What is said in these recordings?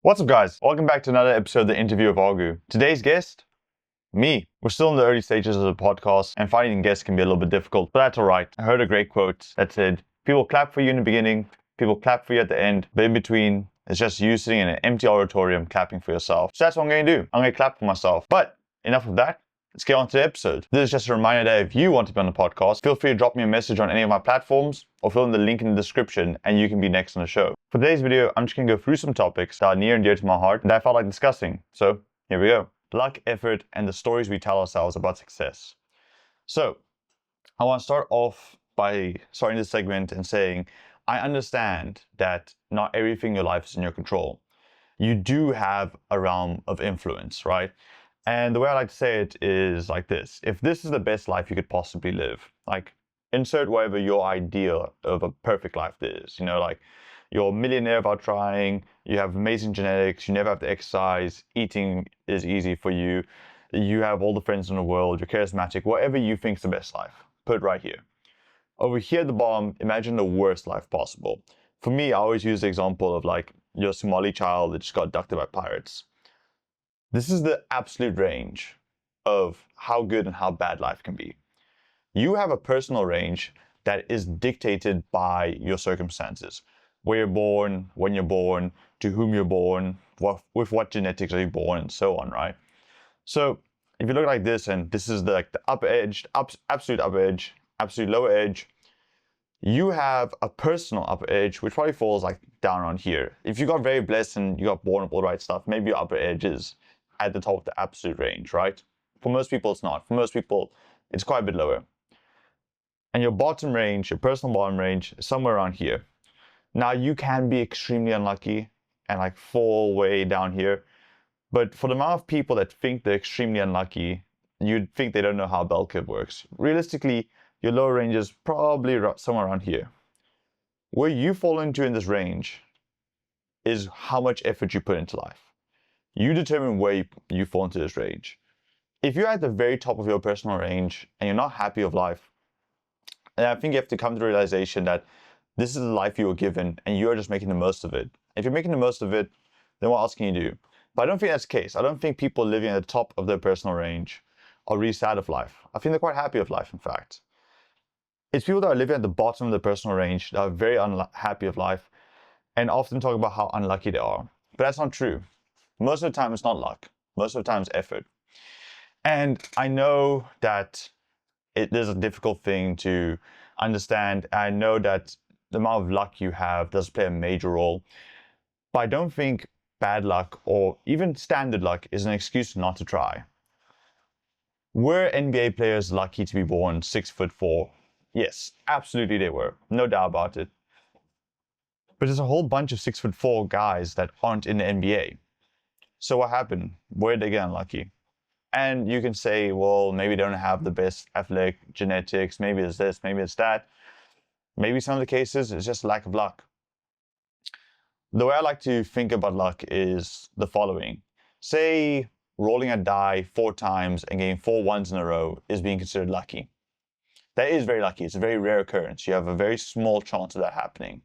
What's up, guys? Welcome back to another episode of the Interview of Argu. Today's guest, me. We're still in the early stages of the podcast, and finding guests can be a little bit difficult, but that's all right. I heard a great quote that said, people clap for you in the beginning, people clap for you at the end, but in between, it's just you sitting in an empty auditorium clapping for yourself. So that's what I'm going to do. I'm going to clap for myself. But enough of that. Let's get on to the episode. This is just a reminder that if you want to be on the podcast, feel free to drop me a message on any of my platforms or fill in the link in the description and you can be next on the show. For today's video, I'm just going to go through some topics that are near and dear to my heart and that I felt like discussing. So here we go. Luck, effort, and the stories we tell ourselves about success. So I want to start off by starting this segment and saying, I understand that not everything in your life is in your control. You do have a realm of influence, right? And the way I like to say it is like this. If this is the best life you could possibly live, like insert whatever your idea of a perfect life is, like you're a millionaire without trying, you have amazing genetics, you never have to exercise, eating is easy for you, you have all the friends in the world, you're charismatic, whatever you think is the best life, put it right here. Over here at the bottom, imagine the worst life possible. For me, I always use the example of like your Somali child that just got abducted by pirates. This is the absolute range of how good and how bad life can be. You have a personal range that is dictated by your circumstances. Where you're born, when you're born, to whom you're born, with what genetics are you born, and so on, right? So if you look like this, and this is the upper edge, absolute upper edge, absolute lower edge, you have a personal upper edge, which probably falls like down around here. If you got very blessed and you got born with all the right stuff, maybe your upper edge is at the top of the absolute range, right? For most people, it's not. For most people, it's quite a bit lower. And your bottom range, your personal bottom range, is somewhere around here. Now, you can be extremely unlucky and like fall way down here. But for the amount of people that think they're extremely unlucky, you'd think they don't know how a bell curve works. Realistically, your lower range is probably somewhere around here. Where you fall into in this range is how much effort you put into life. You determine where you fall into this range. If you're at the very top of your personal range and you're not happy with life, then I think you have to come to the realization that this is the life you were given and you're just making the most of it. If you're making the most of it, then what else can you do? But I don't think that's the case. I don't think people living at the top of their personal range are really sad of life. I think they're quite happy with life, in fact. It's people that are living at the bottom of the personal range that are very unhappy of life and often talk about how unlucky they are. But that's not true. Most of the time, it's not luck. Most of the time, it's effort. And I know that it is a difficult thing to understand. I know that the amount of luck you have does play a major role. But I don't think bad luck or even standard luck is an excuse not to try. Were NBA players lucky to be born 6'4"? Yes, absolutely they were. No doubt about it. But there's a whole bunch of 6'4" guys that aren't in the NBA. So what happened? Where did they get unlucky? And you can say, well, maybe they don't have the best athletic genetics. Maybe it's this, maybe it's that. Maybe some of the cases, it's just lack of luck. The way I like to think about luck is the following. Say rolling a die 4 times and getting 4 ones in a row is being considered lucky. That is very lucky. It's a very rare occurrence. You have a very small chance of that happening.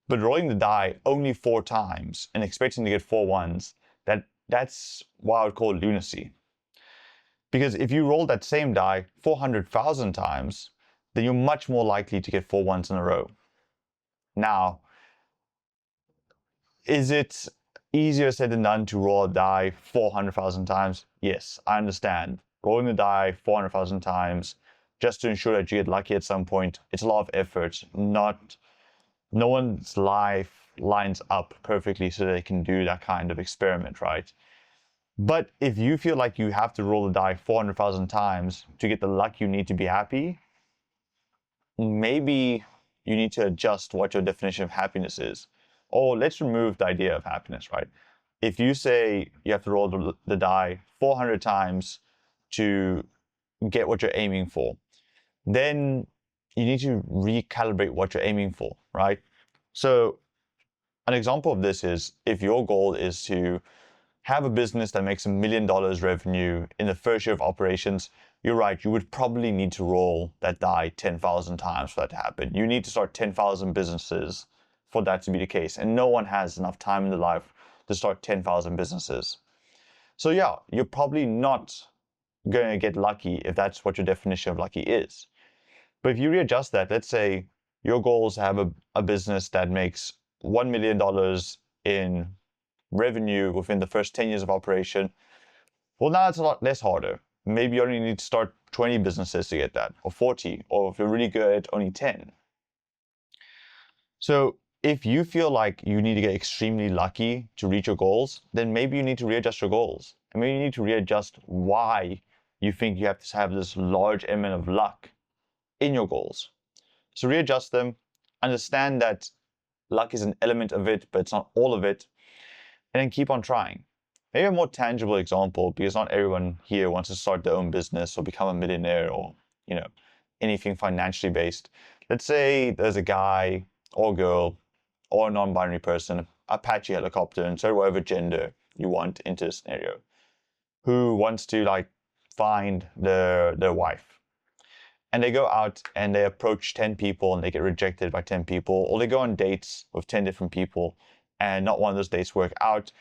But rolling the die only 4 times and expecting to get 4 ones, that's what I would call lunacy. Because if you roll that same die 400,000 times, then you're much more likely to get 4 ones in a row. Now, is it easier said than done to roll a die 400,000 times? Yes, I understand. Rolling the die 400,000 times just to ensure that you get lucky at some point, it's a lot of effort. No one's life lines up perfectly so they can do that kind of experiment, right? But if you feel like you have to roll the die 400,000 times to get the luck you need to be happy, maybe you need to adjust what your definition of happiness is. Or let's remove the idea of happiness, right? If you say you have to roll the die 400 times to get what you're aiming for, then you need to recalibrate what you're aiming for, right? So an example of this is if your goal is to have a business that makes $1 million revenue in the first year of operations, you're right, you would probably need to roll that die 10,000 times for that to happen. You need to start 10,000 businesses for that to be the case. And no one has enough time in their life to start 10,000 businesses. So yeah, you're probably not going to get lucky if that's what your definition of lucky is. But if you readjust that, let's say your goal is to have a business that makes $1 million in revenue within the first 10 years of operation. Well, now it's a lot less harder. Maybe you only need to start 20 businesses to get that, or 40, or if you're really good, only 10. So if you feel like you need to get extremely lucky to reach your goals, then maybe you need to readjust your goals. And maybe you need to readjust why you think you have to have this large element of luck in your goals. So readjust them, understand that luck is an element of it, but it's not all of it, and then keep on trying. Maybe a more tangible example, because not everyone here wants to start their own business or become a millionaire or, anything financially based. Let's say there's a guy or girl or a non-binary person, Apache helicopter, insert whatever gender you want into a scenario, who wants to find their wife. And they go out and they approach 10 people and they get rejected by 10 people, or they go on dates with 10 different people and not one of those dates work out.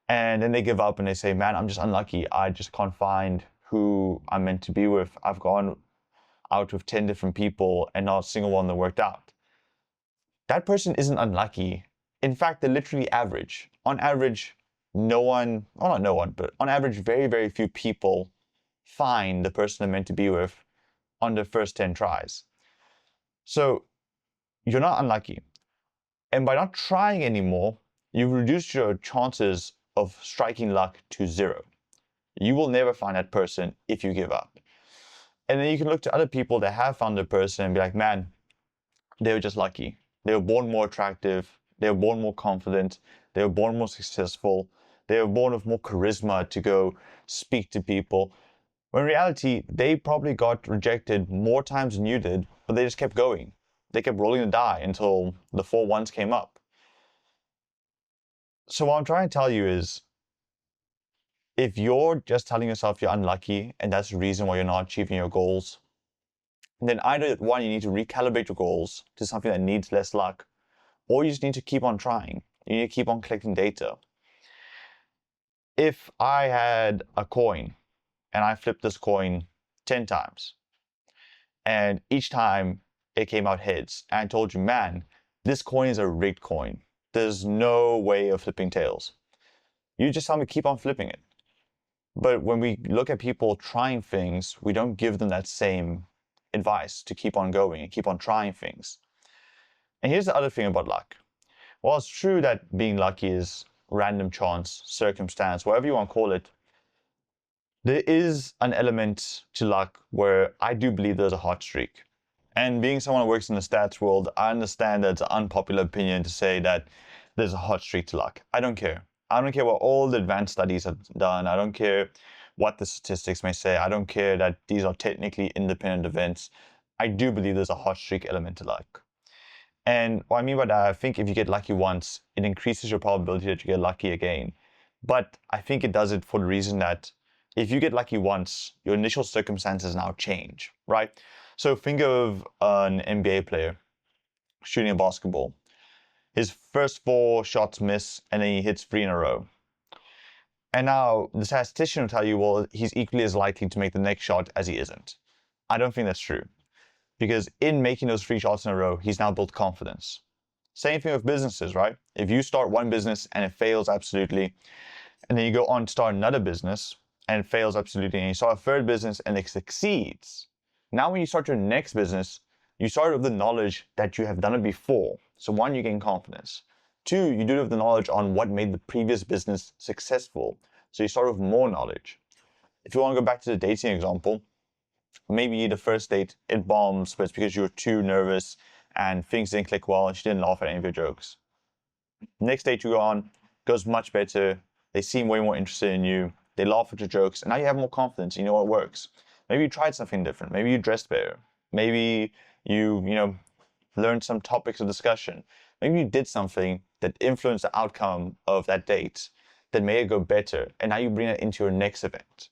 And then they give up and they say, man, I'm just unlucky. I just can't find who I'm meant to be with. I've gone out with 10 different people and not a single one that worked out. That person isn't unlucky. In fact, they're literally average. On average, on average, very, very few people find the person they're meant to be with on their first 10 tries. So you're not unlucky. And by not trying anymore, you've reduced your chances of striking luck to 0. You will never find that person if you give up. And then you can look to other people that have found the person and be like, man, they were just lucky. They were born more attractive. They were born more confident. They were born more successful. They were born with more charisma to go speak to people. When in reality, they probably got rejected more times than you did, but they just kept going. They kept rolling the die until the 4 ones came up. So what I'm trying to tell you is, if you're just telling yourself you're unlucky and that's the reason why you're not achieving your goals, then either one, you need to recalibrate your goals to something that needs less luck, or you just need to keep on trying. You need to keep on collecting data. If I had a coin and I flipped this coin 10 times, and each time it came out heads, and I told you, man, this coin is a rigged coin. There's no way of flipping tails. You just tell me keep on flipping it. But when we look at people trying things, we don't give them that same advice to keep on going and keep on trying things. And here's the other thing about luck. While it's true that being lucky is random chance, circumstance, whatever you want to call it, there is an element to luck where I do believe there's a hot streak. And being someone who works in the stats world, I understand that it's an unpopular opinion to say that there's a hot streak to luck. I don't care. I don't care what all the advanced studies have done. I don't care what the statistics may say. I don't care that these are technically independent events. I do believe there's a hot streak element to luck. And what I mean by that, I think if you get lucky once, it increases your probability that you get lucky again. But I think it does it for the reason that if you get lucky once, your initial circumstances now change, right? So think of an NBA player shooting a basketball. His first 4 shots miss, and then he hits 3 in a row. And now the statistician will tell you, well, he's equally as likely to make the next shot as he isn't. I don't think that's true. Because in making those 3 shots in a row, he's now built confidence. Same thing with businesses, right? If you start one business and it fails absolutely, and then you go on to start another business and it fails absolutely, and you start a third business and it succeeds. Now when you start your next business, you start with the knowledge that you have done it before. So 1, you gain confidence. 2, you do have the knowledge on what made the previous business successful. So you start with more knowledge. If you want to go back to the dating example, maybe the first date, it bombs, but it's because you were too nervous and things didn't click well and she didn't laugh at any of your jokes. Next date you go on, goes much better. They seem way more interested in you. They laugh at your jokes, and now you have more confidence. You know what works. Maybe you tried something different. Maybe you dressed better. Maybe you learned some topics of discussion. Maybe you did something that influenced the outcome of that date that made it go better, and now you bring it into your next event.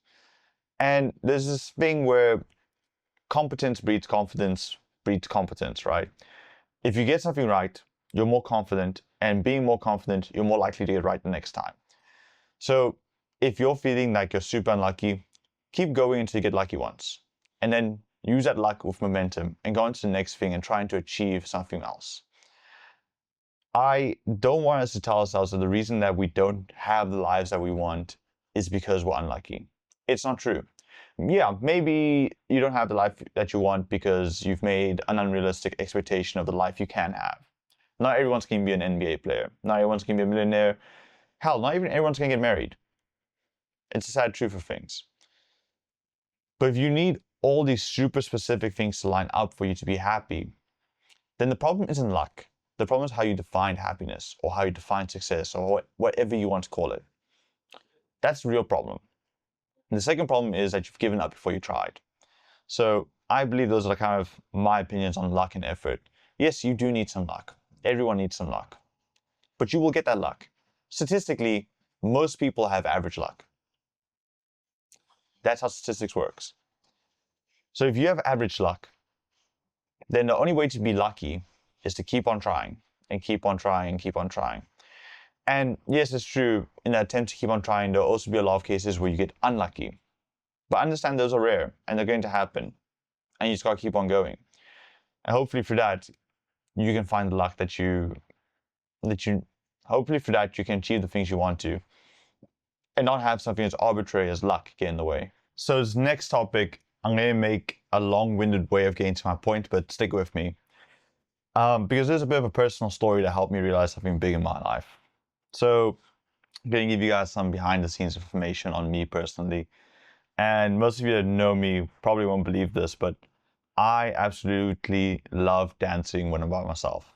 And there's this thing where competence breeds confidence breeds competence, right? If you get something right, you're more confident, and being more confident, you're more likely to get right the next time. So if you're feeling like you're super unlucky, keep going until you get lucky once. And then use that luck with momentum and go on to the next thing and trying to achieve something else. I don't want us to tell ourselves that the reason that we don't have the lives that we want is because we're unlucky. It's not true. Yeah, maybe you don't have the life that you want because you've made an unrealistic expectation of the life you can have. Not everyone's going to be an NBA player. Not everyone's going to be a millionaire. Hell, not even everyone's going to get married. It's a sad truth of things. But if you need all these super specific things to line up for you to be happy, then the problem isn't luck. The problem is how you define happiness or how you define success or whatever you want to call it. That's the real problem. And the second problem is that you've given up before you tried. So I believe those are kind of my opinions on luck and effort. Yes, you do need some luck. Everyone needs some luck. But you will get that luck. Statistically, most people have average luck. That's how statistics works. So if you have average luck, then the only way to be lucky is to keep on trying and keep on trying and keep on trying. And yes, it's true, in the attempt to keep on trying, there'll also be a lot of cases where you get unlucky. But understand those are rare and they're going to happen. And you just gotta keep on going. And hopefully for that, you can find the luck hopefully for that you can achieve the things you want to. And not have something as arbitrary as luck get in the way. So this next topic, I'm gonna make a long-winded way of getting to my point, but stick with me. Because there's a bit of a personal story that helped me realize something big in my life. So I'm going to give you guys some behind the scenes information on me personally. And most of you that know me probably won't believe this, but I absolutely love dancing when I'm by myself.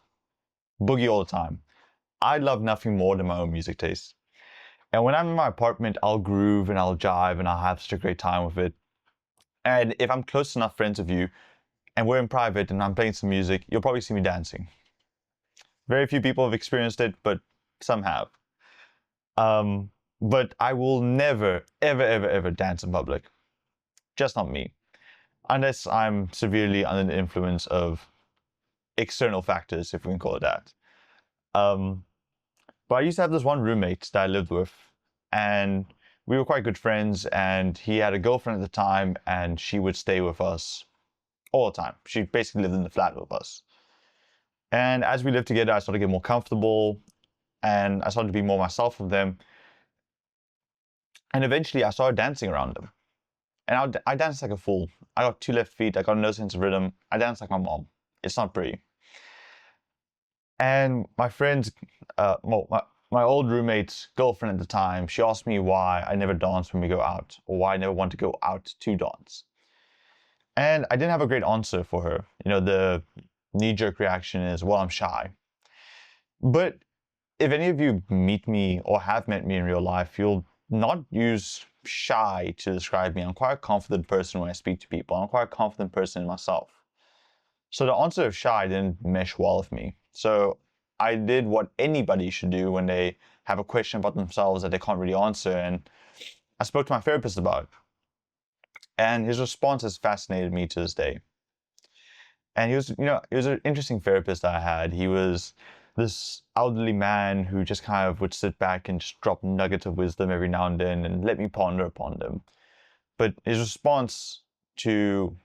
Boogie all the time. I love nothing more than my own music taste. And when I'm in my apartment, I'll groove and I'll jive and I'll have such a great time with it. And if I'm close enough friends with you and we're in private and I'm playing some music, you'll probably see me dancing. Very few people have experienced it, but some have. But I will never, ever, ever, ever dance in public. Just not me. Unless I'm severely under the influence of external factors, if we can call it that. But I used to have this one roommate that I lived with, and we were quite good friends, and he had a girlfriend at the time, and she would stay with us all the time. She basically lived in the flat with us. And as we lived together, I started to get more comfortable, and I started to be more myself with them. And eventually I started dancing around them. And I danced like a fool. I got 2 left feet, I got no sense of rhythm. I danced like my mom. It's not pretty. And my friend's, my old roommate's girlfriend at the time, she asked me why I never dance when we go out, or why I never want to go out to dance. And I didn't have a great answer for her. You know, the knee-jerk reaction is, well, I'm shy. But if any of you meet me or have met me in real life, you'll not use shy to describe me. I'm quite a confident person when I speak to people. I'm quite a confident person in myself. So the answer of shy didn't mesh well with me. So I did what anybody should do when they have a question about themselves that they can't really answer. And I spoke to my therapist about it. And his response has fascinated me to this day. And he was an interesting therapist that I had. He was this elderly man who just kind of would sit back and just drop nuggets of wisdom every now and then and let me ponder upon them. But his response to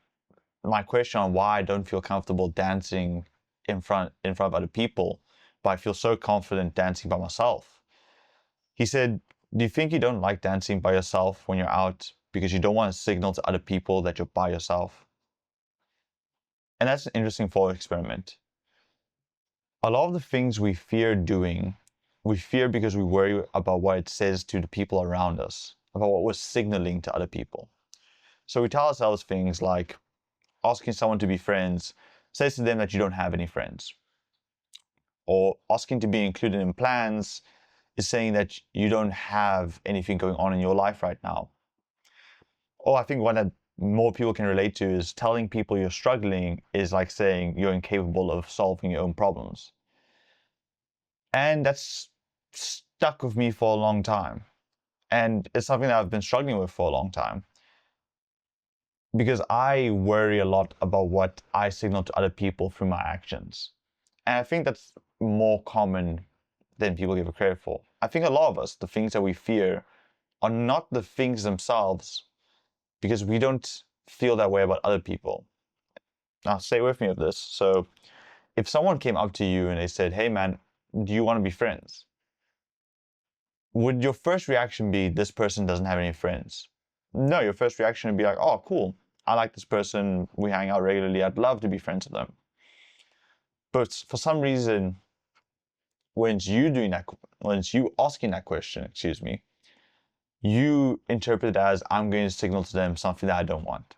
my question on why I don't feel comfortable dancing in front of other people, but I feel so confident dancing by myself. He said, do you think you don't like dancing by yourself when you're out because you don't want to signal to other people that you're by yourself? And that's an interesting thought experiment. A lot of the things we fear doing, we fear because we worry about what it says to the people around us, about what we're signaling to other people. So we tell ourselves things like asking someone to be friends says to them that you don't have any friends. Or asking to be included in plans is saying that you don't have anything going on in your life right now. Or I think one that more people can relate to is telling people you're struggling is like saying you're incapable of solving your own problems. And that's stuck with me for a long time. And it's something that I've been struggling with for a long time. Because I worry a lot about what I signal to other people through my actions. And I think that's more common than people give it credit for. I think a lot of us, the things that we fear are not the things themselves, because we don't feel that way about other people. Now, stay with me with this. So if someone came up to you and they said, hey man, do you want to be friends? Would your first reaction be, this person doesn't have any friends? No, your first reaction would be like, oh, cool. I like this person. We hang out regularly. I'd love to be friends with them. But for some reason, when you asking that question, you interpret it as, I'm going to signal to them something that I don't want.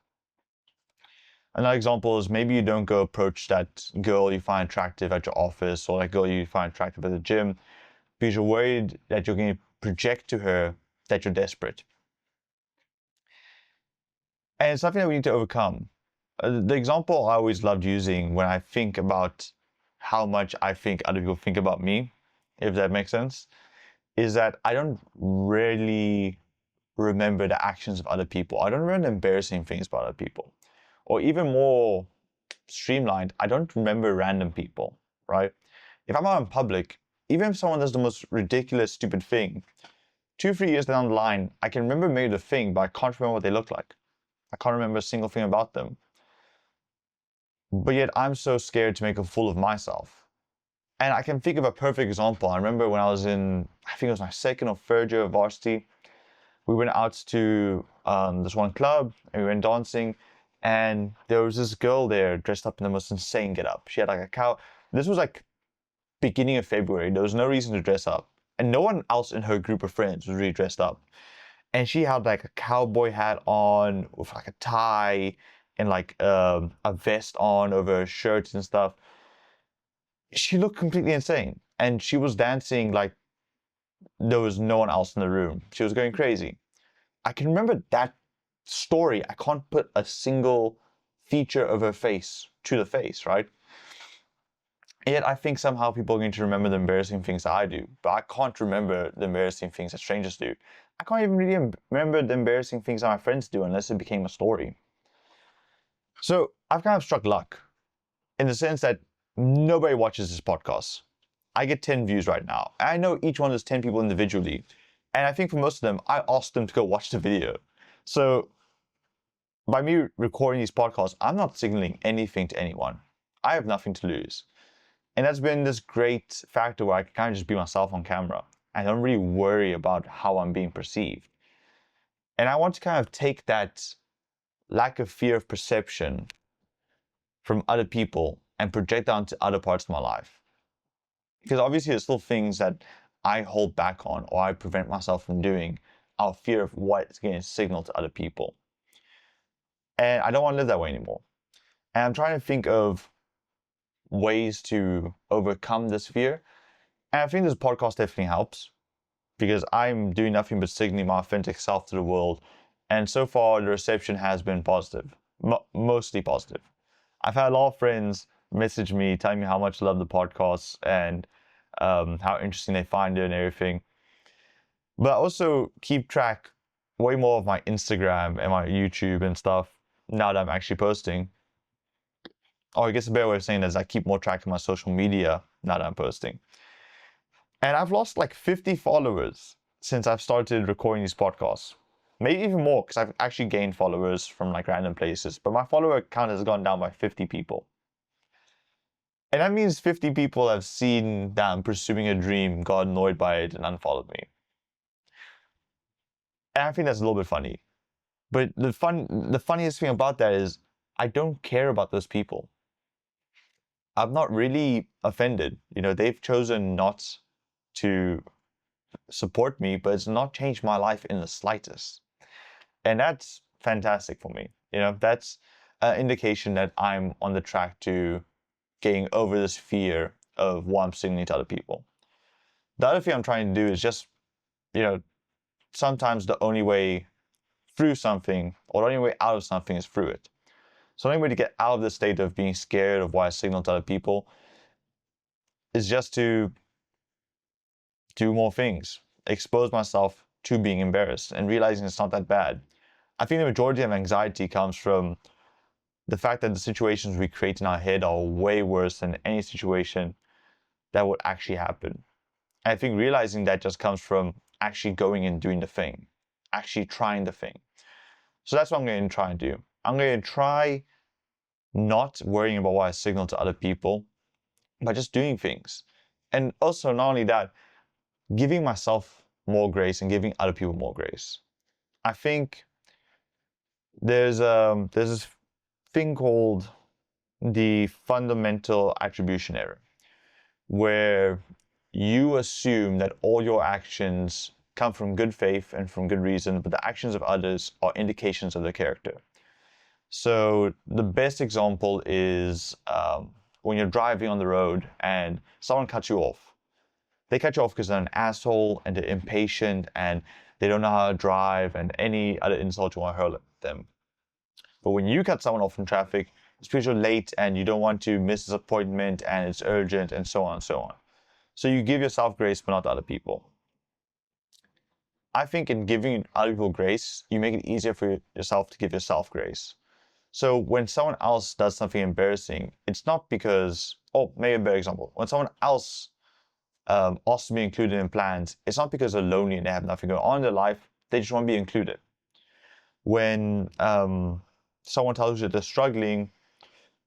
Another example is, maybe you don't go approach that girl you find attractive at your office, or that girl you find attractive at the gym, because you're worried that you're going to project to her that you're desperate. And it's something that we need to overcome. The example I always loved using when I think about how much I think other people think about me, if that makes sense, is that I don't really remember the actions of other people. I don't remember the embarrassing things about other people. Or even more streamlined, I don't remember random people, right? If I'm out in public, even if someone does the most ridiculous, stupid thing, 2-3 years down the line, I can remember maybe the thing, but I can't remember what they look like. I can't remember a single thing about them. But yet I'm so scared to make a fool of myself. And I can think of a perfect example. I remember when I was in, I think it was my second or third year of varsity, we went out to this one club and we went dancing, and there was this girl there dressed up in the most insane getup. She had like a cow. This was like beginning of February. There was no reason to dress up, and no one else in her group of friends was really dressed up. And she had like a cowboy hat on with like a tie and like a vest on over her shirts and stuff. She looked completely insane, and she was dancing like there was no one else in the room. She was going crazy. I can remember that story. I can't put a single feature of her face to the face, right? And yet I think somehow people are going to remember the embarrassing things that I do, but I can't remember the embarrassing things that strangers do. I can't even really remember the embarrassing things that my friends do unless it became a story. So I've kind of struck luck in the sense that nobody watches this podcast. I get 10 views right now. I know each one is 10 people individually. And I think for most of them, I asked them to go watch the video. So by me recording these podcasts, I'm not signaling anything to anyone. I have nothing to lose. And that's been this great factor where I can kind of just be myself on camera. I don't really worry about how I'm being perceived. And I want to kind of take that lack of fear of perception from other people and project that onto other parts of my life. Because obviously there's still things that I hold back on or I prevent myself from doing out of fear of what it's going to signal to other people. And I don't want to live that way anymore. And I'm trying to think of ways to overcome this fear. And I think this podcast definitely helps, because I'm doing nothing but signaling my authentic self to the world. And so far, the reception has been positive, mostly positive. I've had a lot of friends message me telling me how much they love the podcast and how interesting they find it and everything. But I also keep track way more of my Instagram and my YouTube and stuff now that I'm actually posting. Or I guess a better way of saying that is I keep more track of my social media now that I'm posting. And I've lost like 50 followers since I've started recording these podcasts. Maybe even more, because I've actually gained followers from like random places. But my follower count has gone down by 50 people. And that means 50 people have seen that I'm pursuing a dream, got annoyed by it, and unfollowed me. And I think that's a little bit funny. But the funniest thing about that is I don't care about those people. I'm not really offended. You know, they've chosen not to support me, but it's not changed my life in the slightest. And that's fantastic for me. You know, that's an indication that I'm on the track to getting over this fear of what I'm signaling to other people. The other thing I'm trying to do is just, you know, sometimes the only way through something or the only way out of something is through it. So the only way to get out of the state of being scared of what I signal to other people is just to do more things, expose myself to being embarrassed and realizing it's not that bad. I think the majority of anxiety comes from the fact that the situations we create in our head are way worse than any situation that would actually happen. And I think realizing that just comes from actually going and doing the thing, actually trying the thing. So that's what I'm going to try and do. I'm going to try not worrying about what I signal to other people, but just doing things. And also, not only that, giving myself more grace and giving other people more grace. I think there's this thing called the fundamental attribution error, where you assume that all your actions come from good faith and from good reason, but the actions of others are indications of their character. So the best example is when you're driving on the road and someone cuts you off. They cut you off because they're an asshole and they're impatient and they don't know how to drive and any other insult you want to hurl at them. But when you cut someone off in traffic, it's because you're late and you don't want to miss this appointment and it's urgent and so on and so on. So you give yourself grace, but not to other people. I think in giving other people grace, you make it easier for yourself to give yourself grace. So when someone else does something embarrassing, it's not because, maybe a better example. When someone else asks to be included in plans, it's not because they're lonely and they have nothing going on in their life, they just want to be included. When someone tells you they're struggling,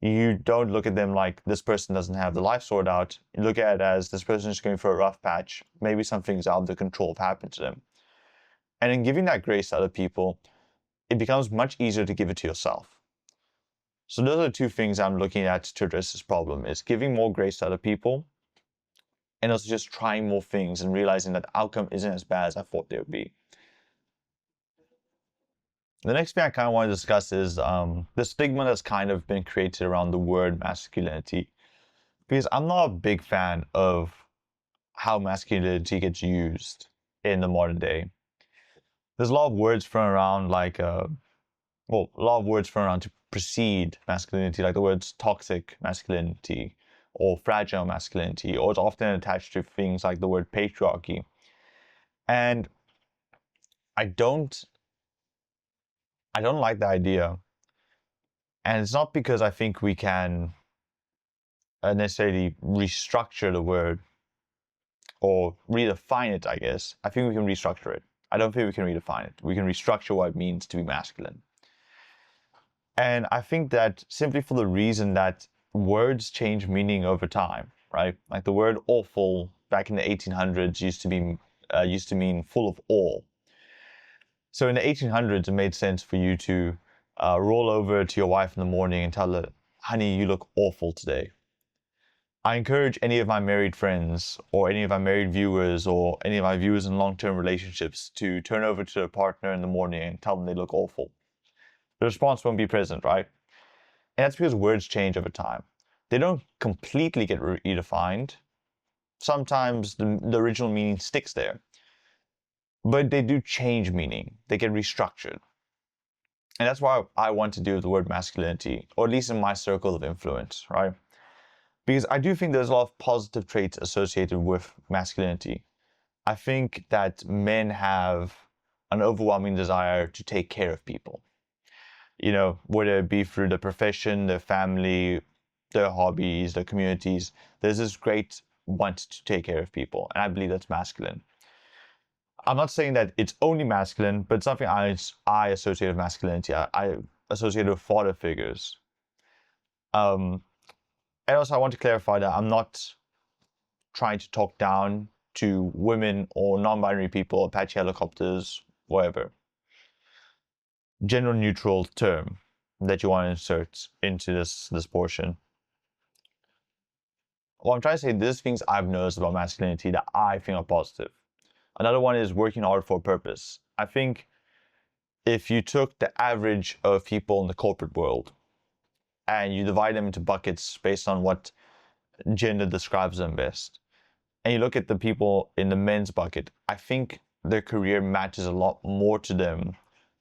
you don't look at them like this person doesn't have the life sorted out. You look at it as this person is going for a rough patch. Maybe something's out of their control have happened to them. And in giving that grace to other people, it becomes much easier to give it to yourself. So those are the two things I'm looking at to address this problem, is giving more grace to other people and also just trying more things and realizing that the outcome isn't as bad as I thought they would be. The next thing I kind of want to discuss is the stigma that's kind of been created around the word masculinity. Because I'm not a big fan of how masculinity gets used in the modern day. There's a lot of words thrown around a lot of words thrown around to precede masculinity, like the words toxic masculinity or fragile masculinity, or it's often attached to things like the word patriarchy. And I don't like the idea. And it's not because I think we can necessarily restructure the word or redefine it, I guess. I think we can restructure it. I don't think we can redefine it. We can restructure what it means to be masculine. And I think that simply for the reason that words change meaning over time, right? Like the word awful back in the 1800s used to mean full of awe. So in the 1800s, it made sense for you to roll over to your wife in the morning and tell her, honey, you look awful today. I encourage any of my married friends or any of my married viewers or any of my viewers in long-term relationships to turn over to their partner in the morning and tell them they look awful. The response won't be present, right? And that's because words change over time. They don't completely get redefined. Sometimes the original meaning sticks there. But they do change meaning. They get restructured. And that's why I want to do with the word masculinity, or at least in my circle of influence, right? Because I do think there's a lot of positive traits associated with masculinity. I think that men have an overwhelming desire to take care of people. You know, whether it be through their profession, their family, their hobbies, their communities, there's this great want to take care of people. And I believe that's masculine. I'm not saying that it's only masculine, but it's something I associate with masculinity. I associate with father figures. And also I want to clarify that I'm not trying to talk down to women or non-binary people, Apache helicopters, whatever. Gender neutral term that you want to insert into this portion. What I'm trying to say, there's things I've noticed about masculinity that I think are positive. Another one is working hard for a purpose. I think if you took the average of people in the corporate world and you divide them into buckets based on what gender describes them best, and you look at the people in the men's bucket, I think their career matters a lot more to them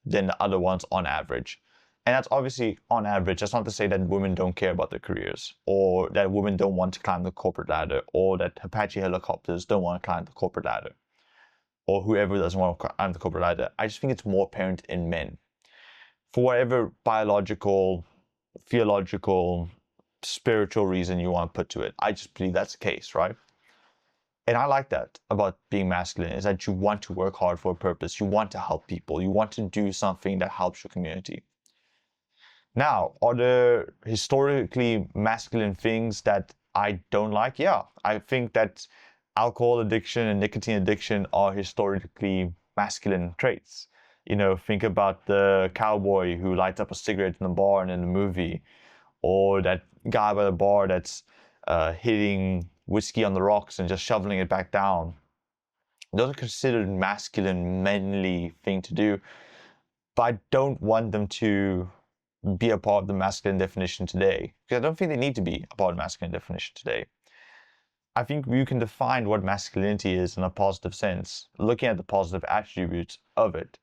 than the other ones on average. And that's obviously on average. That's not to say that women don't care about their careers, or that women don't want to climb the corporate ladder, or that Apache helicopters don't want to climb the corporate ladder, or whoever doesn't want to climb the corporate ladder. I just think it's more apparent in men. For whatever biological, theological, spiritual reason you want to put to it, I just believe that's the case, right? And I like that about being masculine, is that you want to work hard for a purpose. You want to help people. You want to do something that helps your community. Now, are there historically masculine things that I don't like? Yeah, I think that alcohol addiction and nicotine addiction are historically masculine traits. Think about the cowboy who lights up a cigarette in the bar and in the movie, or that guy by the bar that's hitting whiskey on the rocks and just shoveling it back down. Those are considered masculine, manly thing to do, but I don't want them to be a part of the masculine definition today, because I don't think they need to be a part of the masculine definition today. I think you can define what masculinity is in a positive sense, looking at the positive attributes of it.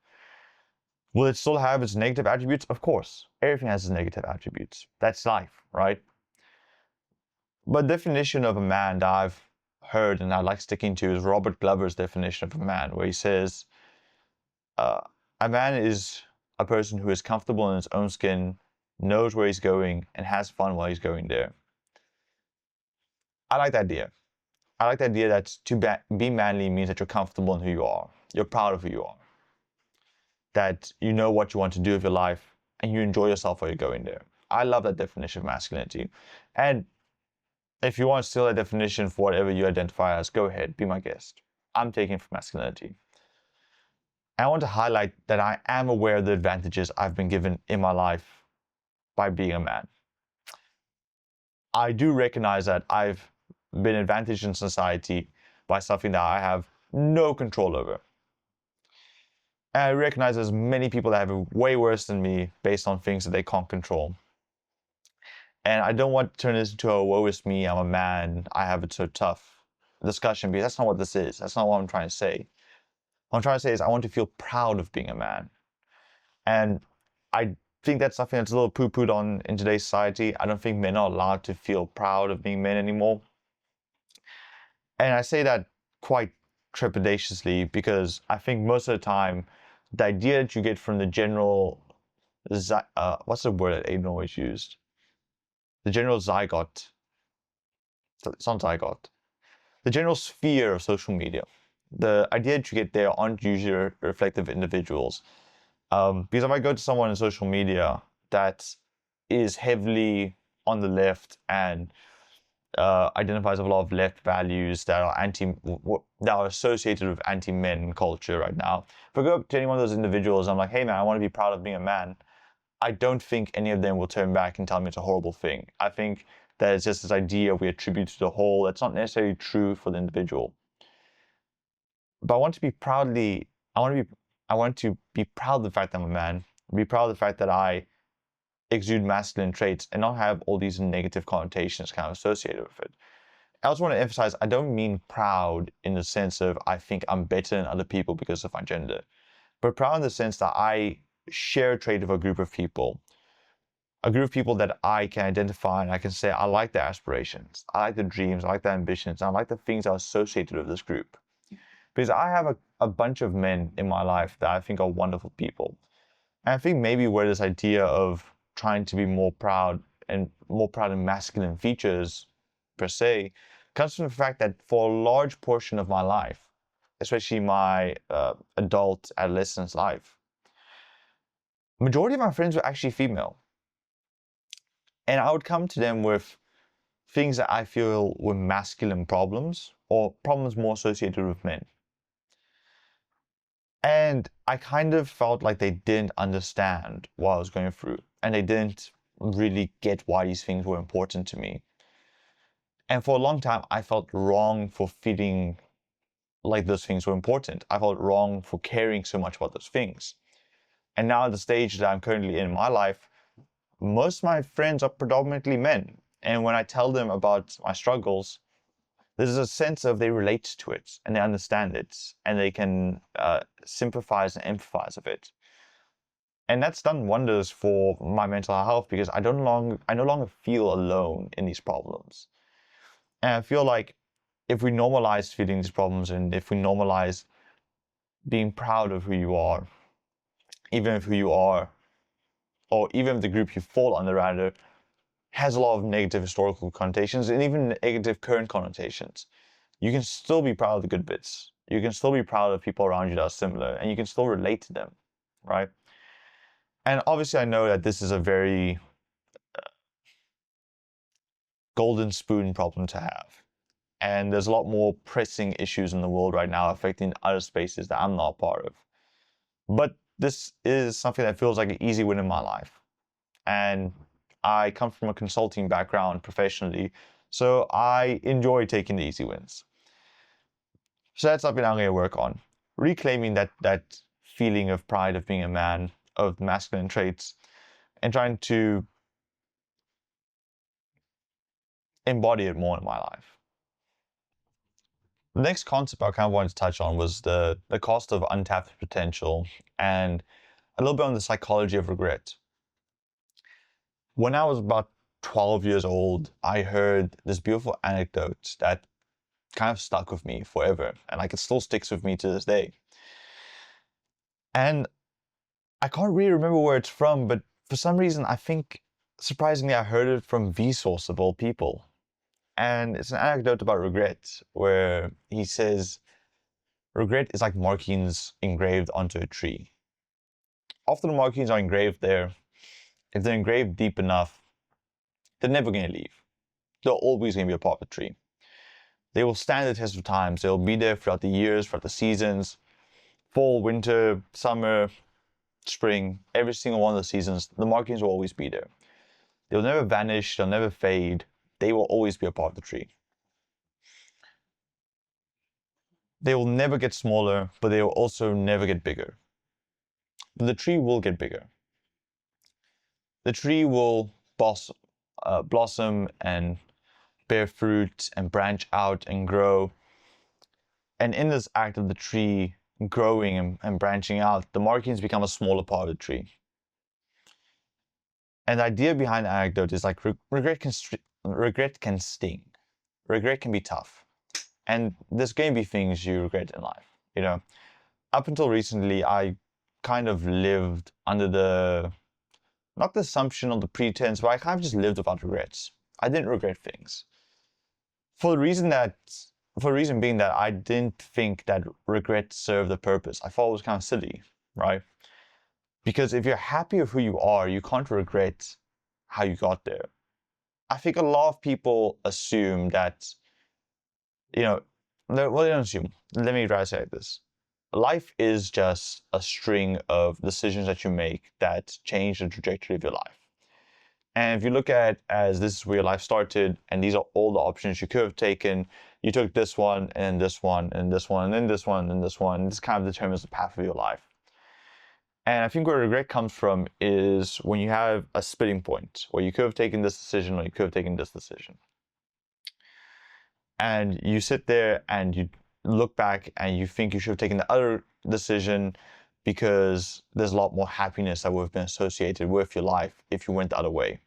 Will it still have its negative attributes? Of course. Everything has its negative attributes. That's life, right? But the definition of a man that I've heard and I like sticking to is Robert Glover's definition of a man, where he says, a man is a person who is comfortable in his own skin, knows where he's going, and has fun while he's going there. I like that idea. I like the idea that to be manly means that you're comfortable in who you are. You're proud of who you are. That you know what you want to do with your life, and you enjoy yourself while you're going there. I love that definition of masculinity. And if you want to steal that definition for whatever you identify as, go ahead, be my guest. I'm taking it for masculinity. I want to highlight that I am aware of the advantages I've been given in my life by being a man. I do recognize that I've been advantaged in society by something that I have no control over. And I recognize there's many people that have it way worse than me based on things that they can't control. And I don't want to turn this into a woe is me, I'm a man, I have it so tough discussion, because that's not what this is. That's not what I'm trying to say. What I'm trying to say is I want to feel proud of being a man. And I think that's something that's a little poo-pooed on in today's society. I don't think men are allowed to feel proud of being men anymore. And I say that quite trepidatiously because I think most of the time, the idea that you get from the general, what's the word that Aiden always used? The general zygote. It's not zygote. The general sphere of social media. The idea that you get there aren't usually reflective individuals. Because if I go to someone on social media that is heavily on the left and identifies with a lot of left values that are associated with anti-men culture right now. If I go up to any one of those individuals, I'm like, hey man, I want to be proud of being a man. I don't think any of them will turn back and tell me it's a horrible thing. I think that it's just this idea we attribute to the whole that's not necessarily true for the individual. But I want to be proud of the fact that I'm a man, be proud of the fact that I exude masculine traits and not have all these negative connotations kind of associated with it. I also want to emphasize, I don't mean proud in the sense of I think I'm better than other people because of my gender, but proud in the sense that I share a trait of a group of people that I can identify and I can say, I like their aspirations, I like their dreams, I like their ambitions, and I like the things that are associated with this group. Because I have a bunch of men in my life that I think are wonderful people. And I think maybe where this idea of trying to be more proud in masculine features per se comes from the fact that for a large portion of my life, especially my adult adolescence life, majority of my friends were actually female. And I would come to them with things that I feel were masculine problems or problems more associated with men. And I kind of felt like they didn't understand what I was going through, and they didn't really get why these things were important to me. And for a long time, I felt wrong for feeling like those things were important. I felt wrong for caring so much about those things. And now at the stage that I'm currently in my life, most of my friends are predominantly men. And when I tell them about my struggles, there's a sense of they relate to it and they understand it and they can sympathize and empathize with it. And that's done wonders for my mental health because I no longer feel alone in these problems. And I feel like if we normalize feeling these problems and if we normalize being proud of who you are, even if who you are, or even if the group you fall under rather, has a lot of negative historical connotations and even negative current connotations. you can still be proud of the good bits. You can still be proud of people around you that are similar, and you can still relate to them, right? And obviously, I know that this is a very golden spoon problem to have. And there's a lot more pressing issues in the world right now affecting other spaces that I'm not a part of. But this is something that feels like an easy win in my life. And I come from a consulting background professionally, so I enjoy taking the easy wins. So that's something I'm going to work on. Reclaiming that feeling of pride of being a man, of masculine traits, and trying to embody it more in my life. The next concept I kind of wanted to touch on was the cost of untapped potential and a little bit on the psychology of regret. When I was about 12 years old, I heard this beautiful anecdote that kind of stuck with me forever, and like it still sticks with me to this day. And I can't really remember where it's from, but for some reason, I think, surprisingly, I heard it from Vsauce of all people. And it's an anecdote about regret, where he says, regret is like markings engraved onto a tree. After the markings are engraved there, if they're engraved deep enough, they're never going to leave. They're always going to be a part of the tree. They will stand the test of times. They'll be there throughout the years, throughout the seasons, fall, winter, summer, spring, every single one of the seasons. The markings will always be there. They'll never vanish. They'll never fade. They will always be a part of the tree. They will never get smaller, but they will also never get bigger. But the tree will get bigger. The tree will blossom and bear fruit and branch out and grow. And in this act of the tree growing and branching out, the markings become a smaller part of the tree. And the idea behind the anecdote is like regret can sting. Regret can be tough. And there's going to be things you regret in life. You know, up until recently, I kind of lived under not the assumption or the pretense, but I kind of just lived without regrets. I didn't regret things. For the reason being that I didn't think that regret served a purpose. I thought it was kind of silly, right? Because if you're happy with who you are, you can't regret how you got there. I think a lot of people assume that, they don't assume. Let me try to say this. Life is just a string of decisions that you make that change the trajectory of your life. And if you look at it as this is where your life started, and these are all the options you could have taken, you took this one, and this one, and this one, and then this one, and this one. This kind of determines the path of your life. And I think where regret comes from is when you have a splitting point, where you could have taken this decision or you could have taken this decision. And you sit there and you look back and you think you should have taken the other decision because there's a lot more happiness that would have been associated with your life if you went the other way.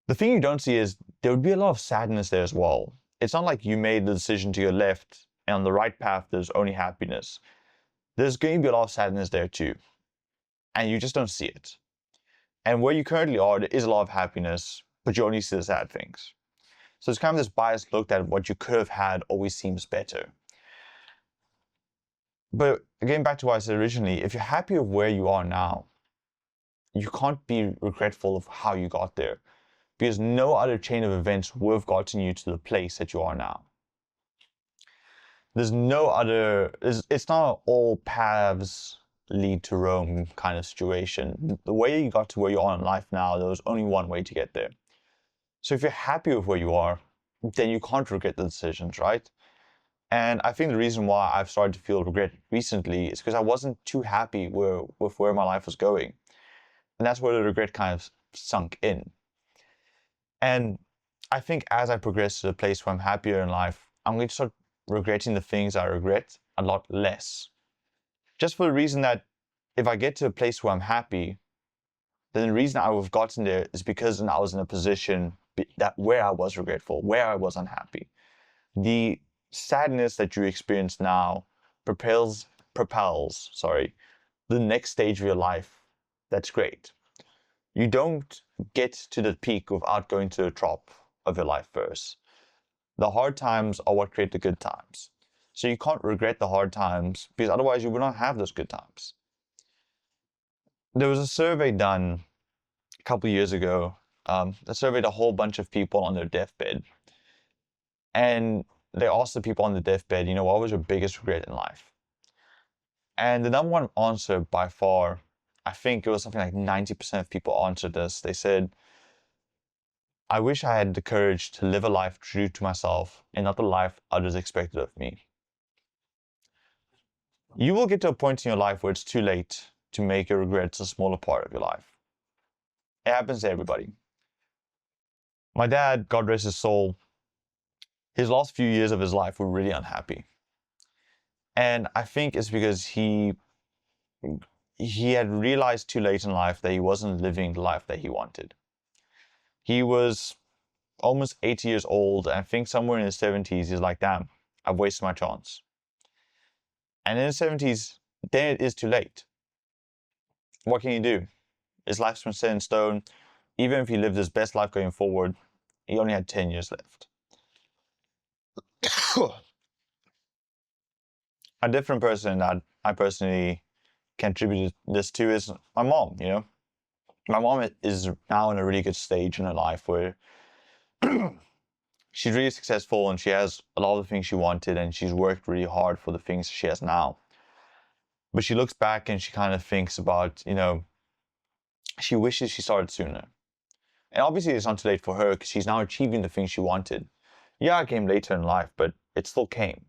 The thing you don't see is there would be a lot of sadness there as well. It's not like you made the decision to your left and on the right path there's only happiness. There's going to be a lot of sadness there too. And you just don't see it. And where you currently are, there is a lot of happiness, but you only see the sad things. So it's kind of this biased look that what you could have had always seems better. But getting back to what I said originally, if you're happy with where you are now, you can't be regretful of how you got there, because no other chain of events would have gotten you to the place that you are now. There's no other, it's not all paths lead to Rome kind of situation. The way you got to where you are in life now, there was only one way to get there. So if you're happy with where you are, then you can't regret the decisions, right? And I think the reason why I've started to feel regret recently is because I wasn't too happy with where my life was going. And that's where the regret kind of sunk in. And I think as I progress to the place where I'm happier in life, I'm going to start regretting the things I regret a lot less. Just for the reason that if I get to a place where I'm happy, then the reason I would have gotten there is because I was in a position where I was regretful, where I was unhappy. The sadness that you experience now propels the next stage of your life. That's great. You don't get to the peak without going to the top of your life first. The hard times are what create the good times. So you can't regret the hard times because otherwise you would not have those good times. There was a survey done a couple of years ago that surveyed a whole bunch of people on their deathbed. And they asked the people on the deathbed, what was your biggest regret in life? And the number one answer by far, I think it was something like 90% of people answered this. They said, I wish I had the courage to live a life true to myself and not the life others expected of me. You will get to a point in your life where it's too late to make your regrets a smaller part of your life. It happens to everybody. My dad, God rest his soul, his last few years of his life were really unhappy. And I think it's because he had realized too late in life that he wasn't living the life that he wanted. He was almost 80 years old, and I think somewhere in his 70s, he's like, damn, I've wasted my chance. And in his 70s, then it is too late. What can he do? His life's been set in stone. Even if he lived his best life going forward, he only had 10 years left. A different person that I personally can attribute this to is my mom, My mom is now in a really good stage in her life where she's really successful and she has a lot of the things she wanted and she's worked really hard for the things she has now. But she looks back and she kind of thinks about, she wishes she started sooner. And obviously it's not too late for her because she's now achieving the things she wanted. Yeah, it came later in life, but it still came.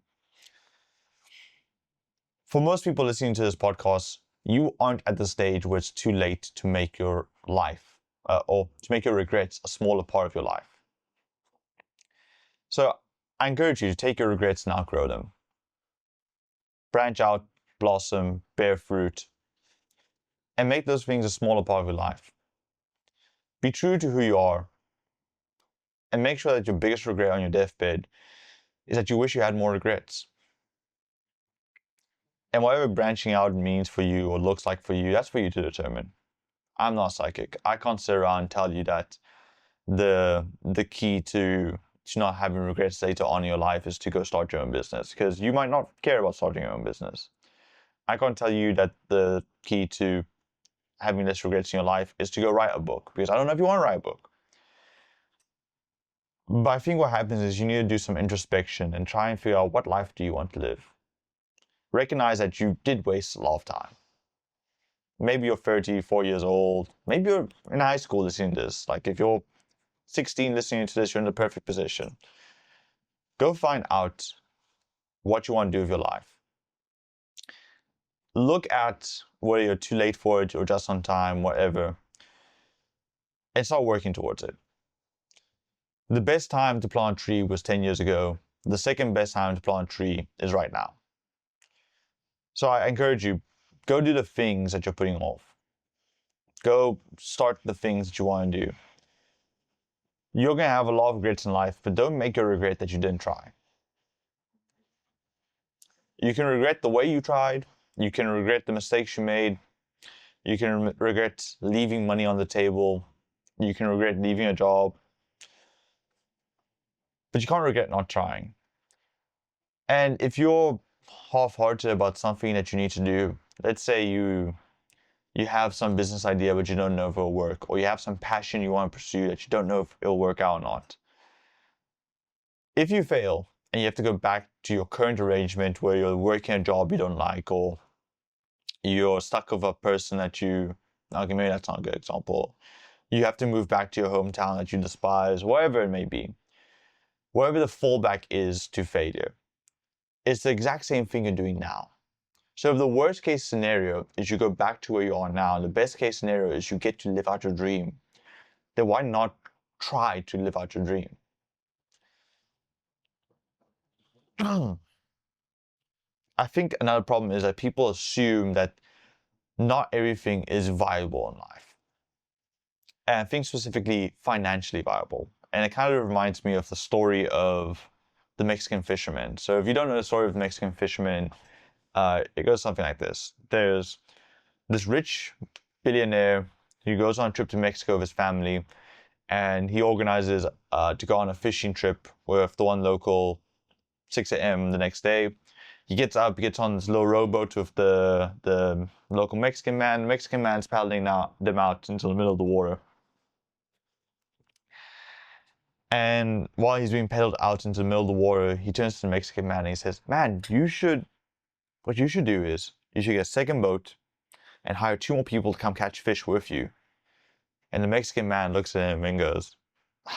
For most people listening to this podcast, you aren't at the stage where it's too late to make your life or to make your regrets a smaller part of your life. So I encourage you to take your regrets and outgrow them. Branch out, blossom, bear fruit, and make those things a smaller part of your life. Be true to who you are, and make sure that your biggest regret on your deathbed is that you wish you had more regrets. And whatever branching out means for you or looks like for you, that's for you to determine. I'm not psychic. I can't sit around and tell you that the key to not having regrets later on in your life is to go start your own business, because you might not care about starting your own business. I can't tell you that the key to having less regrets in your life is to go write a book, because I don't know if you want to write a book. But I think what happens is you need to do some introspection and try and figure out what life do you want to live. Recognize that you did waste a lot of time. Maybe you're 34 years old. Maybe you're in high school listening to this. Like if you're 16 listening to this, you're in the perfect position. Go find out what you want to do with your life. Look at whether you're too late for it or just on time, whatever, and start working towards it. The best time to plant a tree was 10 years ago. The second best time to plant a tree is right now. So I encourage you, go do the things that you're putting off. Go start the things that you want to do. You're going to have a lot of regrets in life, but don't make your regret that you didn't try. You can regret the way you tried. You can regret the mistakes you made. You can regret leaving money on the table. You can regret leaving a job. But you can't regret not trying. And if you're half-hearted about something that you need to do, let's say you have some business idea but you don't know if it'll work, or you have some passion you want to pursue that you don't know if it'll work out or not. If you fail and you have to go back to your current arrangement where you're working a job you don't like, or you're stuck with a person that okay, maybe that's not a good example. You have to move back to your hometown that you despise, whatever it may be. Whatever the fallback is to failure, it's the exact same thing you're doing now. So if the worst case scenario is you go back to where you are now, and the best case scenario is you get to live out your dream, then why not try to live out your dream? I think another problem is that people assume that not everything is viable in life. And I think specifically financially viable. And it kind of reminds me of the story of the Mexican fisherman. So if you don't know the story of the Mexican fisherman, it goes something like this. There's this rich billionaire who goes on a trip to Mexico with his family, and he organizes to go on a fishing trip with the one local 6 a.m. the next day. He gets up, gets on this little rowboat with the local Mexican man. The Mexican man's paddling them out into the middle of the water. And while he's being paddled out into the middle of the water, he turns to the Mexican man and he says, "Man, what you should do is you should get a second boat and hire 2 more people to come catch fish with you." And the Mexican man looks at him and goes, I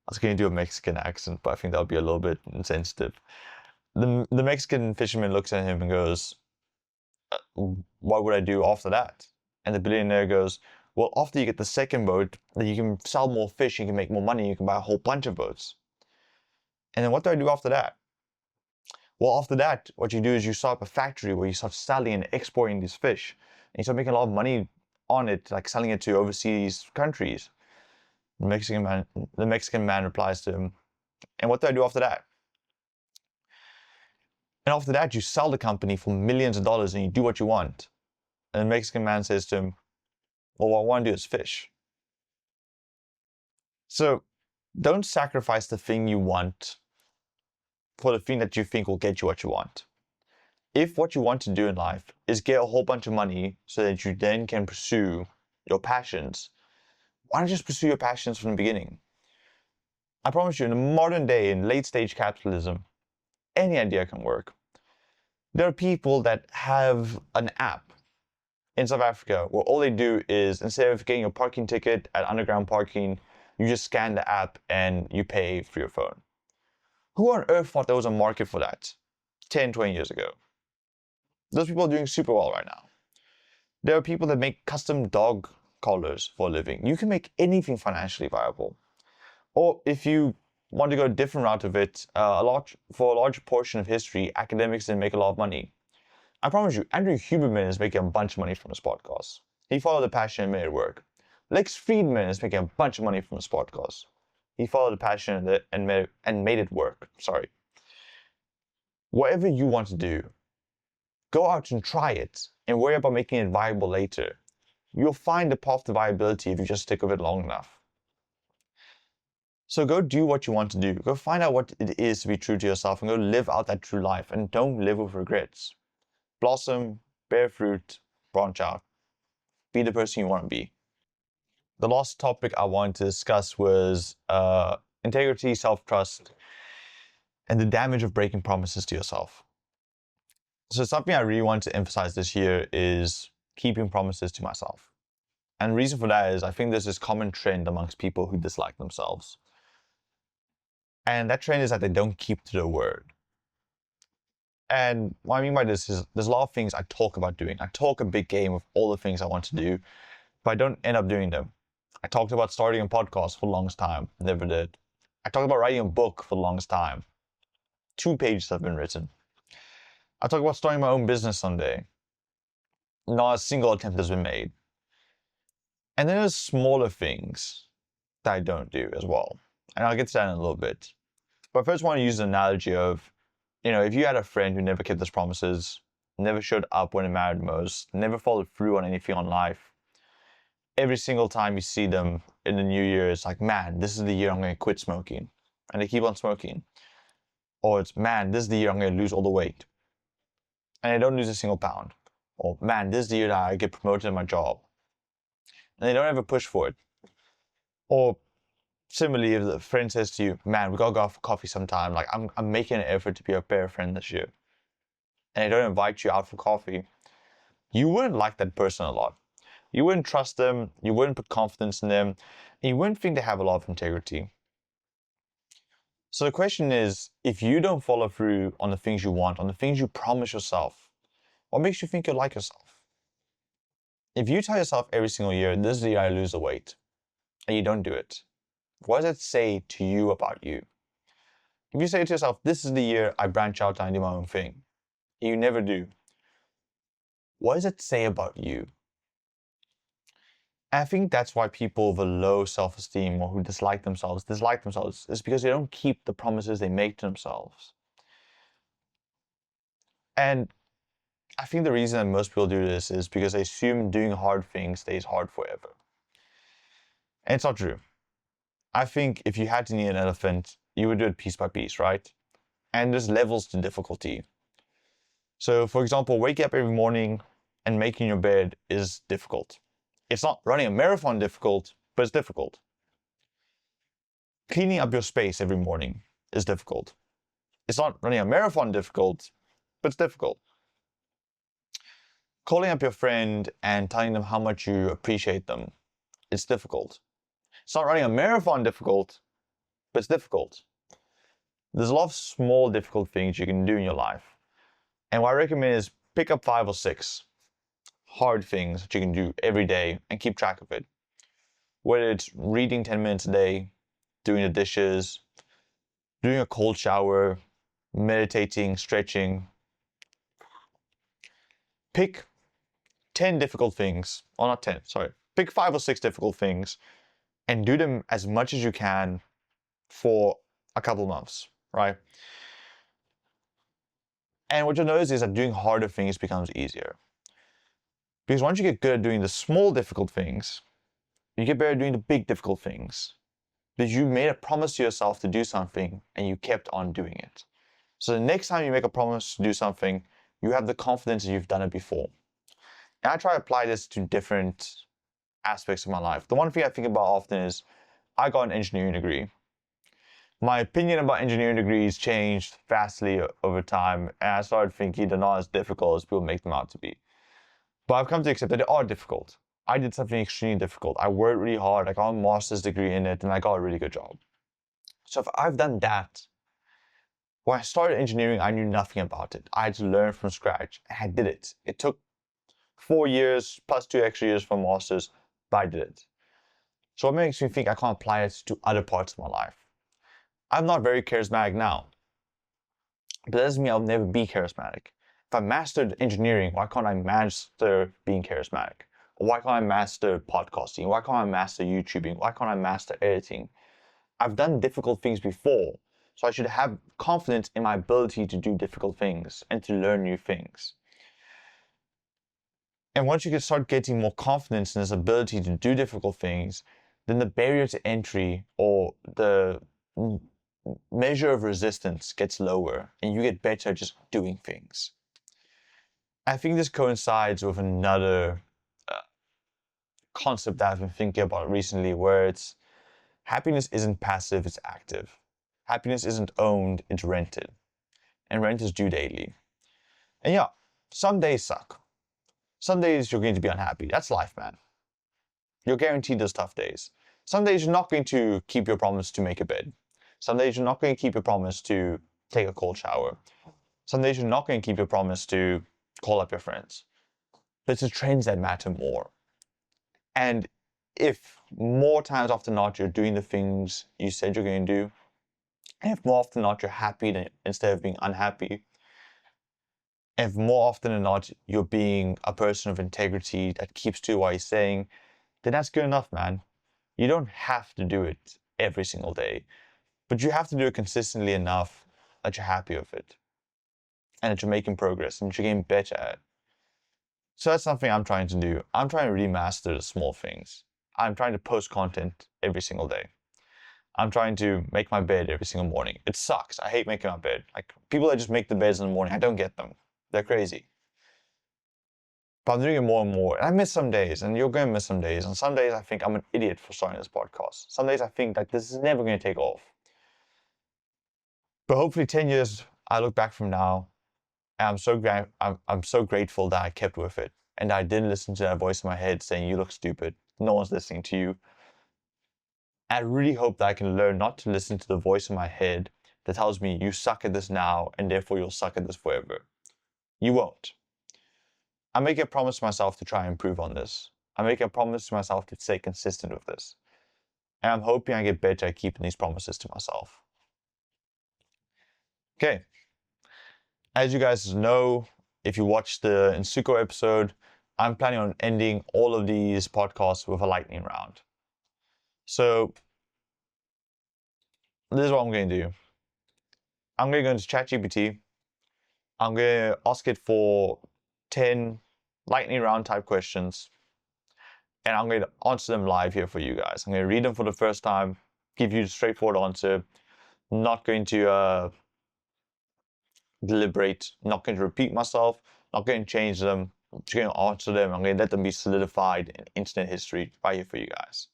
was going to do a Mexican accent, but I think that would be a little bit insensitive. The Mexican fisherman looks at him and goes, "What would I do after that?" And the billionaire goes, "Well, after you get the second boat, then you can sell more fish, you can make more money, you can buy a whole bunch of boats." And then what do I do after that? Well, after that, what you do is you start up a factory where you start selling and exporting these fish. And you start making a lot of money on it, like selling it to overseas countries. The Mexican man replies to him, "And what do I do after that?" And after that, you sell the company for millions of dollars and you do what you want. And the Mexican man says to him, "Well, what I want to do is fish." So don't sacrifice the thing you want for the thing that you think will get you what you want. If what you want to do in life is get a whole bunch of money so that you then can pursue your passions, why not just pursue your passions from the beginning? I promise you, in the modern day, in late stage capitalism, any idea can work. There are people that have an app in South Africa where all they do is, instead of getting a parking ticket at underground parking, you just scan the app and you pay for your phone. Who on earth thought there was a market for that 10, 20 years ago? Those people are doing super well right now. There are people that make custom dog collars for a living. You can make anything financially viable. Or if you want to go a different route of it, for a large portion of history, academics didn't make a lot of money. I promise you, Andrew Huberman is making a bunch of money from his podcast. He followed the passion and made it work. Lex Friedman is making a bunch of money from his podcast. He followed the passion and made it work. Sorry. Whatever you want to do, go out and try it and worry about making it viable later. You'll find the path to viability if you just stick with it long enough. So go do what you want to do. Go find out what it is to be true to yourself and go live out that true life, and don't live with regrets. Blossom, bear fruit, branch out. Be the person you want to be. The last topic I wanted to discuss was integrity, self-trust, and the damage of breaking promises to yourself. So something I really want to emphasize this year is keeping promises to myself. And the reason for that is I think there's this common trend amongst people who dislike themselves. And that trend is that they don't keep to their word. And what I mean by this is there's a lot of things I talk about doing. I talk a big game of all the things I want to do, but I don't end up doing them. I talked about starting a podcast for the longest time, never did. I talked about writing a book for the longest time. 2 pages have been written. I talked about starting my own business someday. Not a single attempt has been made. And then there's smaller things that I don't do as well. And I'll get to that in a little bit. But I first want to use the analogy of, if you had a friend who never kept his promises, never showed up when it mattered most, never followed through on anything on life, every single time you see them in the new year, it's like, man, this is the year I'm going to quit smoking. And they keep on smoking. Or it's, man, this is the year I'm going to lose all the weight. And they don't lose a single pound. Or, man, this is the year that I get promoted in my job. And they don't ever push for it. Or similarly, if the friend says to you, man, we gotta go out for coffee sometime, like I'm making an effort to be a better friend this year, and they don't invite you out for coffee, you wouldn't like that person a lot. You wouldn't trust them, you wouldn't put confidence in them, and you wouldn't think they have a lot of integrity. So the question is, if you don't follow through on the things you want, on the things you promise yourself, what makes you think you like yourself? If you tell yourself every single year, this is the year I lose the weight, and you don't do it, what does it say to you about you? If you say to yourself, this is the year I branch out and I do my own thing, and you never do, what does it say about you? And I think that's why people with a low self-esteem or who dislike themselves is because they don't keep the promises they make to themselves. And I think the reason that most people do this is because they assume doing hard things stays hard forever. And it's not true. I think if you had to knee an elephant, you would do it piece by piece, right? And there's levels to difficulty. So, for example, waking up every morning and making your bed is difficult. It's not running a marathon difficult, but it's difficult. Cleaning up your space every morning is difficult. It's not running a marathon difficult, but it's difficult. Calling up your friend and telling them how much you appreciate them, it's difficult. It's not running a marathon difficult, but it's difficult. There's a lot of small difficult things you can do in your life. And what I recommend is pick up 5 or 6 hard things that you can do every day and keep track of it. Whether it's reading 10 minutes a day, doing the dishes, doing a cold shower, meditating, stretching. Pick 10 difficult things, or not 10, sorry. Pick 5 or 6 difficult things and do them as much as you can for a couple months, right? And what you'll notice is that doing harder things becomes easier. Because once you get good at doing the small difficult things, you get better at doing the big difficult things. Because you made a promise to yourself to do something and you kept on doing it. So the next time you make a promise to do something, you have the confidence that you've done it before. And I try to apply this to different aspects of my life. The one thing I think about often is I got an engineering degree. My opinion about engineering degrees changed vastly over time, and I started thinking they're not as difficult as people make them out to be. But I've come to accept that they are difficult. I did something extremely difficult. I worked really hard. I got a master's degree in it, and I got a really good job. So if I've done that, when I started engineering, I knew nothing about it. I had to learn from scratch, and I did it. It took 4 years plus 2 extra years for masters, but I did it. So what makes me think I can't apply it to other parts of my life? I'm not very charismatic now, but that doesn't mean I'll never be charismatic. If I mastered engineering, why can't I master being charismatic? Or why can't I master podcasting? Why can't I master YouTubing? Why can't I master editing? I've done difficult things before, so I should have confidence in my ability to do difficult things and to learn new things. And once you can start getting more confidence in this ability to do difficult things, then the barrier to entry or the measure of resistance gets lower and you get better at just doing things. I think this coincides with another concept that I've been thinking about recently, where it's happiness isn't passive, it's active. Happiness isn't owned, it's rented. And rent is due daily. And yeah, some days suck. Some days you're going to be unhappy. That's life, man. You're guaranteed those tough days. Some days you're not going to keep your promise to make a bed. Some days you're not going to keep your promise to take a cold shower. Some days you're not going to keep your promise to call up your friends. But it's the trends that matter more. And if more times often not you're doing the things you said you're going to do, and if more often than not you're happy instead of being unhappy, and if more often than not you're being a person of integrity that keeps to what he's saying, then that's good enough, man. You don't have to do it every single day, but you have to do it consistently enough that you're happy with it and that you're making progress and that you're getting better at it. So that's something I'm trying to do. I'm trying to really master the small things. I'm trying to post content every single day. I'm trying to make my bed every single morning. It sucks. I hate making my bed. Like, people that just make the beds in the morning, I don't get them. They're crazy. But I'm doing it more and more. And I miss some days, and you're going to miss some days. And some days I think I'm an idiot for starting this podcast. Some days I think that this is never going to take off. But hopefully 10 years, I look back from now, and I'm so grateful that I kept with it. And I didn't listen to that voice in my head saying, you look stupid. No one's listening to you. I really hope that I can learn not to listen to the voice in my head that tells me you suck at this now and therefore you'll suck at this forever. You won't. I make a promise to myself to try and improve on this. I make a promise to myself to stay consistent with this. And I'm hoping I get better at keeping these promises to myself. Okay. As you guys know, if you watched the Insuko episode, I'm planning on ending all of these podcasts with a lightning round. So this is what I'm going to do. I'm going to go into ChatGPT. I'm going to ask it for 10 lightning round type questions. And I'm going to answer them live here for you guys. I'm going to read them for the first time. give you a straightforward answer. I'm not going to deliberate, not going to repeat myself, not going to change them, I'm just going to answer them. I'm going to let them be solidified in internet history right here for you guys.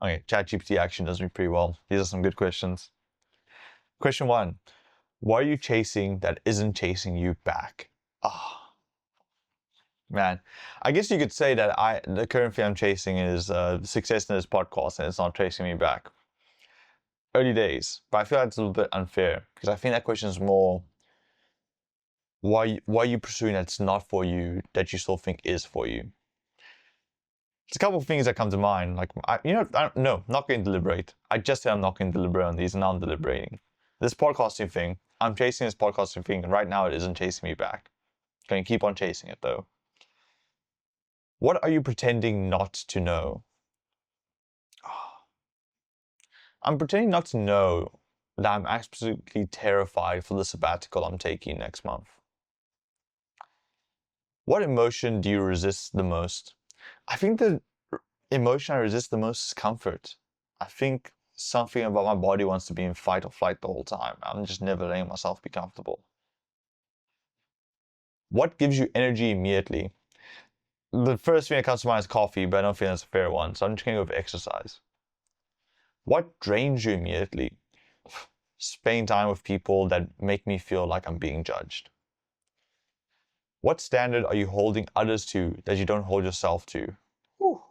Okay, ChatGPT action does me pretty well. These are some good questions. Question 1. What are you chasing that isn't chasing you back? Man, I guess you could say that the current thing I'm chasing is success in this podcast, and it's not chasing me back. Early days, but I feel like it's a little bit unfair because I think that question is more why are you pursuing that's not for you that you still think is for you. There's a couple of things that come to mind, like not going to deliberate. I just said I'm not going to deliberate on these, and now I'm deliberating. This podcasting thing, I'm chasing this podcasting thing, and right now it isn't chasing me back. Going to keep on chasing it though. What are you pretending not to know? I'm pretending not to know that I'm absolutely terrified for the sabbatical I'm taking next month. What emotion do you resist the most? I think the emotion I resist the most is comfort. I think something about my body wants to be in fight or flight the whole time. I'm just never letting myself be comfortable. What gives you energy immediately? The first thing that comes to mind is coffee, but I don't think that's a fair one, so I'm just going to go for exercise. What drains you immediately? Spending time with people that make me feel like I'm being judged. What standard are you holding others to that you don't hold yourself to? Whew.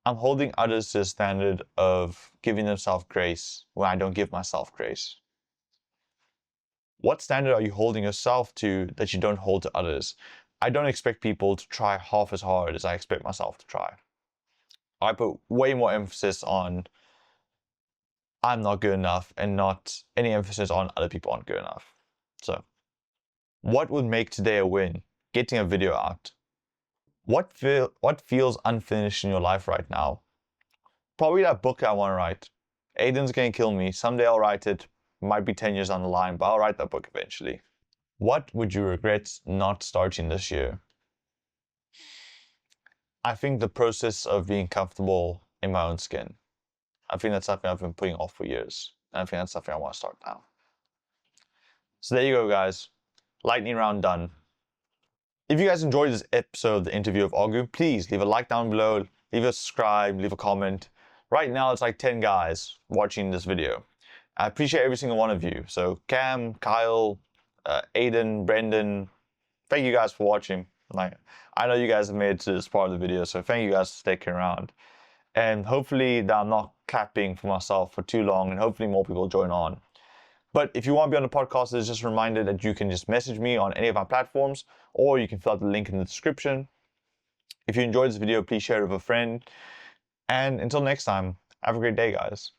I'm holding others to a standard of giving themselves grace when I don't give myself grace. What standard are you holding yourself to that you don't hold to others? I don't expect people to try half as hard as I expect myself to try. I put way more emphasis on I'm not good enough and not any emphasis on other people aren't good enough. So, what would make today a win? Getting a video out. What feels unfinished in your life right now? Probably that book I want to write. Aiden's going to kill me. Someday I'll write it. Might be 10 years down the line, but I'll write that book eventually. What would you regret not starting this year? I think the process of being comfortable in my own skin. I think that's something I've been putting off for years. And I think that's something I want to start now. So there you go, guys. Lightning round done. If you guys enjoyed this episode of the interview of Agu, please leave a like down below, leave a subscribe, leave a comment. Right now, it's like 10 guys watching this video. I appreciate every single one of you. So Cam, Kyle, Aiden, Brendan, thank you guys for watching. Like, I know you guys have made it to this part of the video, so thank you guys for sticking around. And hopefully that I'm not clapping for myself for too long, and hopefully more people join on. But if you want to be on the podcast, there's just a reminder that you can just message me on any of my platforms, or you can fill out the link in the description. If you enjoyed this video, please share it with a friend. And until next time, have a great day, guys.